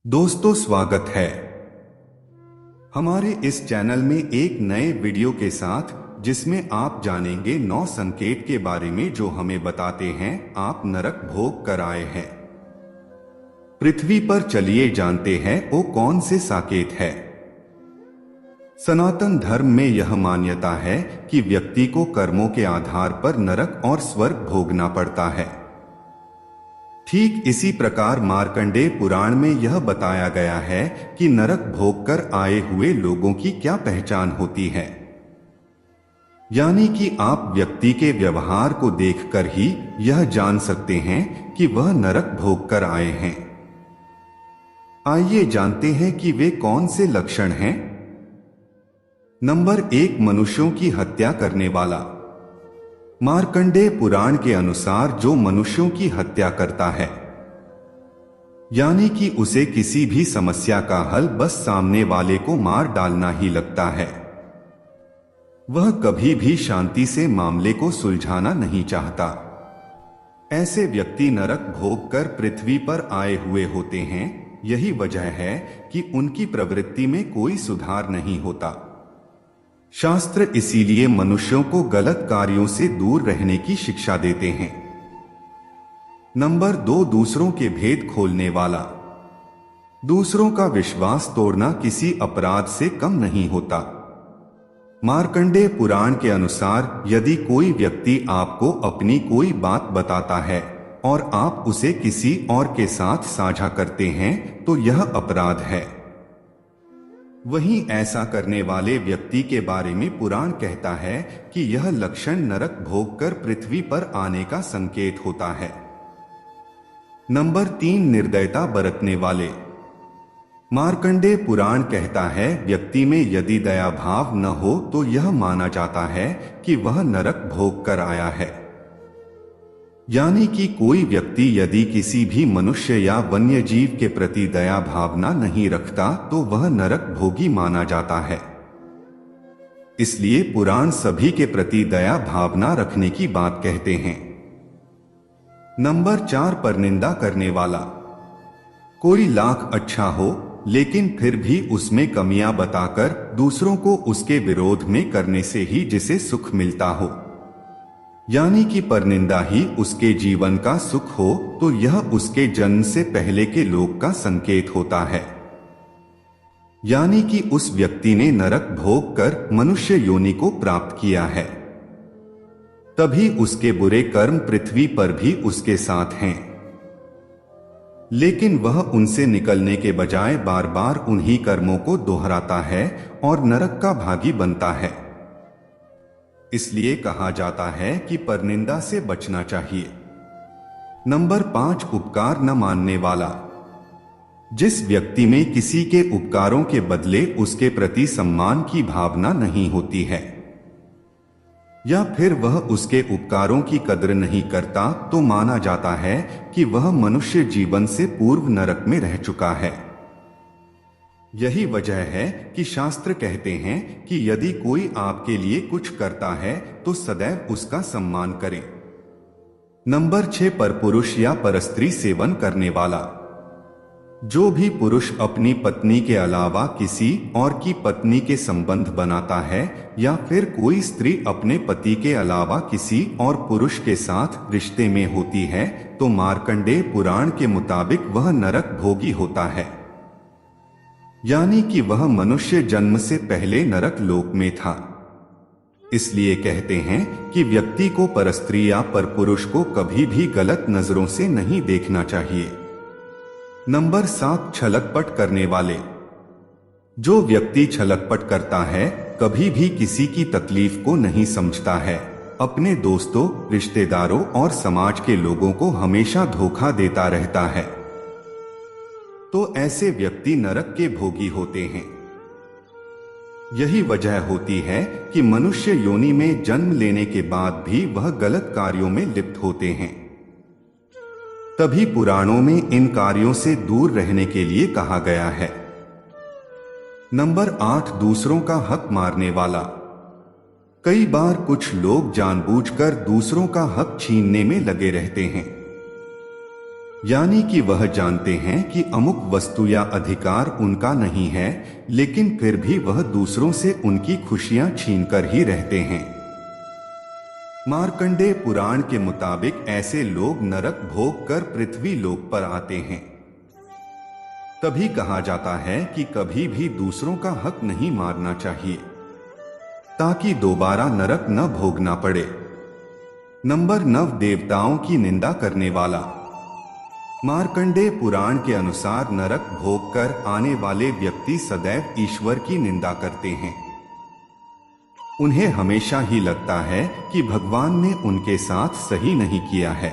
दोस्तों, स्वागत है हमारे इस चैनल में एक नए वीडियो के साथ, जिसमें आप जानेंगे 9 संकेत के बारे में जो हमें बताते हैं आप नरक भोग कर आए हैं। पृथ्वी पर चलिए जानते हैं वो कौन से संकेत है। सनातन धर्म में यह मान्यता है कि व्यक्ति को कर्मों के आधार पर नरक और स्वर्ग भोगना पड़ता है। ठीक इसी प्रकार मार्कंडेय पुराण में यह बताया गया है कि नरक भोग कर आए हुए लोगों की क्या पहचान होती है। यानी कि आप व्यक्ति के व्यवहार को देखकर ही यह जान सकते हैं कि वह नरक भोग कर आए हैं। आइए जानते हैं कि वे कौन से लक्षण हैं। नंबर 1, मनुष्यों की हत्या करने वाला। मार्कंडेय पुराण के अनुसार जो मनुष्यों की हत्या करता है, यानी कि उसे किसी भी समस्या का हल बस सामने वाले को मार डालना ही लगता है, वह कभी भी शांति से मामले को सुलझाना नहीं चाहता। ऐसे व्यक्ति नरक भोग कर पृथ्वी पर आए हुए होते हैं। यही वजह है कि उनकी प्रवृत्ति में कोई सुधार नहीं होता। शास्त्र इसीलिए मनुष्यों को गलत कार्यों से दूर रहने की शिक्षा देते हैं। नंबर 2, दूसरों के भेद खोलने वाला। दूसरों का विश्वास तोड़ना किसी अपराध से कम नहीं होता। मार्कंडेय पुराण के अनुसार यदि कोई व्यक्ति आपको अपनी कोई बात बताता है और आप उसे किसी और के साथ साझा करते हैं तो यह अपराध है। वहीं ऐसा करने वाले व्यक्ति के बारे में पुराण कहता है कि यह लक्षण नरक भोग कर पृथ्वी पर आने का संकेत होता है। नंबर 3, निर्दयता बरतने वाले। मार्कंडेय पुराण कहता है व्यक्ति में यदि दया भाव न हो तो यह माना जाता है कि वह नरक भोग कर आया है। यानी कि कोई व्यक्ति यदि किसी भी मनुष्य या वन्य जीव के प्रति दया भावना नहीं रखता तो वह नरक भोगी माना जाता है। इसलिए पुराण सभी के प्रति दया भावना रखने की बात कहते हैं। नंबर 4, परनिंदा करने वाला। कोई लाख अच्छा हो लेकिन फिर भी उसमें कमियां बताकर दूसरों को उसके विरोध में करने से ही जिसे सुख मिलता हो, यानी कि परनिंदा ही उसके जीवन का सुख हो, तो यह उसके जन्म से पहले के लोक का संकेत होता है। यानी कि उस व्यक्ति ने नरक भोग कर मनुष्य योनि को प्राप्त किया है, तभी उसके बुरे कर्म पृथ्वी पर भी उसके साथ हैं। लेकिन वह उनसे निकलने के बजाय बार बार उन्हीं कर्मों को दोहराता है और नरक का भागी बनता है। इसलिए कहा जाता है कि परनिंदा से बचना चाहिए। नंबर 5, उपकार न मानने वाला। जिस व्यक्ति में किसी के उपकारों के बदले उसके प्रति सम्मान की भावना नहीं होती है, या फिर वह उसके उपकारों की कदर नहीं करता, तो माना जाता है कि वह मनुष्य जीवन से पूर्व नरक में रह चुका है। यही वजह है कि शास्त्र कहते हैं कि यदि कोई आपके लिए कुछ करता है तो सदैव उसका सम्मान करें। नंबर 6, परपुरुष या परस्त्री सेवन करने वाला। जो भी पुरुष अपनी पत्नी के अलावा किसी और की पत्नी के संबंध बनाता है, या फिर कोई स्त्री अपने पति के अलावा किसी और पुरुष के साथ रिश्ते में होती है, तो मार्कंडेय पुराण के मुताबिक वह नरक भोगी होता है। यानी कि वह मनुष्य जन्म से पहले नरक लोक में था। इसलिए कहते हैं कि व्यक्ति को परस्त्री या परपुरुष को कभी भी गलत नजरों से नहीं देखना चाहिए। नंबर 7, छलकपट करने वाले। जो व्यक्ति छलकपट करता है कभी भी किसी की तकलीफ को नहीं समझता है, अपने दोस्तों, रिश्तेदारों और समाज के लोगों को हमेशा धोखा देता रहता है, तो ऐसे व्यक्ति नरक के भोगी होते हैं। यही वजह होती है कि मनुष्य योनि में जन्म लेने के बाद भी वह गलत कार्यों में लिप्त होते हैं। तभी पुराणों में इन कार्यों से दूर रहने के लिए कहा गया है। नंबर 8, दूसरों का हक मारने वाला। कई बार कुछ लोग जानबूझकर दूसरों का हक छीनने में लगे रहते हैं। यानी कि वह जानते हैं कि अमुक वस्तु या अधिकार उनका नहीं है, लेकिन फिर भी वह दूसरों से उनकी खुशियां छीनकर ही रहते हैं। मार्कंडेय पुराण के मुताबिक ऐसे लोग नरक भोग कर पृथ्वी लोक पर आते हैं। तभी कहा जाता है कि कभी भी दूसरों का हक नहीं मारना चाहिए, ताकि दोबारा नरक न भोगना पड़े। नंबर 9, देवताओं की निंदा करने वाला। मार्कंडेय पुराण के अनुसार नरक भोग कर आने वाले व्यक्ति सदैव ईश्वर की निंदा करते हैं। उन्हें हमेशा ही लगता है कि भगवान ने उनके साथ सही नहीं किया है।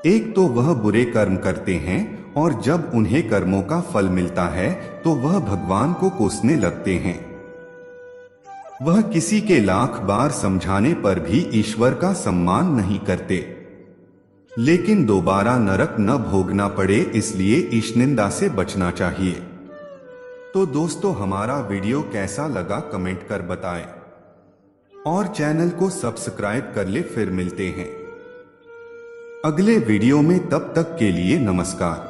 एक तो वह बुरे कर्म करते हैं और जब उन्हें कर्मों का फल मिलता है तो वह भगवान को कोसने लगते हैं। वह किसी के लाख बार समझाने पर भी ईश्वर का सम्मान नहीं करते, लेकिन दोबारा नरक न भोगना पड़े इसलिए ईशनिंदा से बचना चाहिए। तो दोस्तों, हमारा वीडियो कैसा लगा कमेंट कर बताएं और चैनल को सब्सक्राइब कर ले। फिर मिलते हैं अगले वीडियो में, तब तक के लिए नमस्कार।